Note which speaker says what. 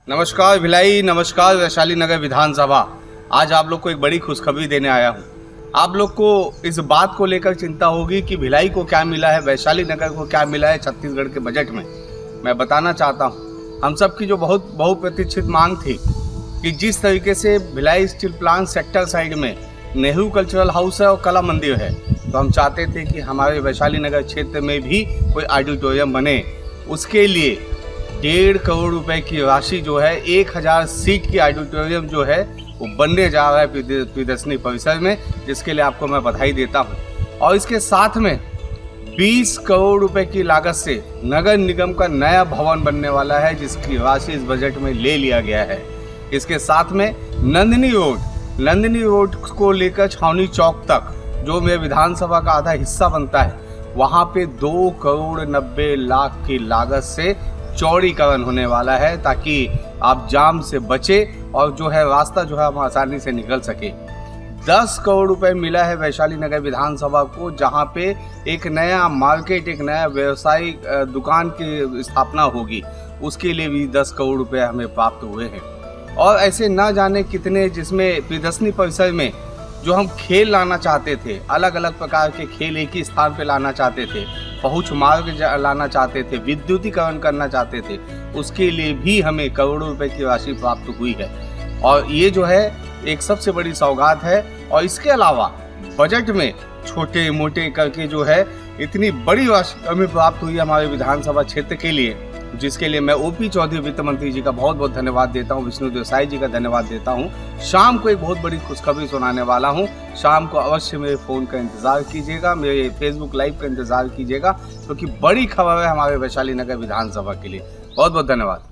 Speaker 1: नमस्कार भिलाई, नमस्कार वैशाली नगर विधानसभा। आज आप लोग को एक बड़ी खुशखबरी देने आया हूँ। आप लोग को इस बात को लेकर चिंता होगी कि भिलाई को क्या मिला है, वैशाली नगर को क्या मिला है छत्तीसगढ़ के बजट में। मैं बताना चाहता हूँ, हम सब की जो बहुत बहुप्रतीक्षित मांग थी कि जिस तरीके से Bhilai steel plant sector side में नेहरू कल्चरल हाउस है और कला मंदिर है, तो हम चाहते थे कि हमारे वैशाली नगर क्षेत्र में भी कोई ऑडिटोरियम बने। उसके लिए 1.5 करोड़ रुपए की राशि जो है 1000 सीट की ऑडिटोरियम जो है वो बनने जा रहा है प्रियदर्शनी परिसर में, जिसके लिए आपको मैं बधाई देता हूँ। और इसके साथ में 20 करोड़ रुपए की लागत से नगर निगम का नया भवन बनने वाला है, जिसकी राशि इस बजट में ले लिया गया है। इसके साथ में नंदिनी रोड को लेकर छावनी चौक तक जो मेरे विधानसभा का आधा हिस्सा बनता है, वहाँ पे 2 करोड़ 90 लाख की लागत से चौड़ीकरण होने वाला है, ताकि आप जाम से बचे और जो है रास्ता जो है हम आसानी से निकल सके। 10 करोड़ रुपए मिला है वैशाली नगर विधानसभा को, जहां पे एक नया मार्केट, एक नया व्यवसायिक दुकान की स्थापना होगी। उसके लिए भी 10 करोड़ रुपए हमें प्राप्त हुए हैं। और ऐसे ना जाने कितने, जिसमें प्रियदर्शनी परिसर में जो हम खेल लाना चाहते थे, अलग अलग प्रकार के खेल एक ही स्थान पे लाना चाहते थे, पहुंच मार्ग लाना चाहते थे, विद्युतीकरण करना चाहते थे, उसके लिए भी हमें करोड़ों रुपए की राशि प्राप्त हुई है। और ये जो है एक सबसे बड़ी सौगात है। और इसके अलावा बजट में छोटे मोटे करके जो है इतनी बड़ी राशि हमें प्राप्त हुई है हमारे विधानसभा क्षेत्र के लिए, जिसके लिए मैं ओपी चौधरी वित्त मंत्री जी का बहुत बहुत धन्यवाद देता हूं, विष्णु देसाई जी का धन्यवाद देता हूं। शाम को एक बहुत बड़ी खुशखबरी सुनाने वाला हूं। शाम को अवश्य मेरे फ़ोन का इंतज़ार कीजिएगा, मेरे फेसबुक लाइव का इंतज़ार कीजिएगा, क्योंकि बड़ी खबर है हमारे वैशाली नगर विधानसभा के लिए। बहुत बहुत धन्यवाद।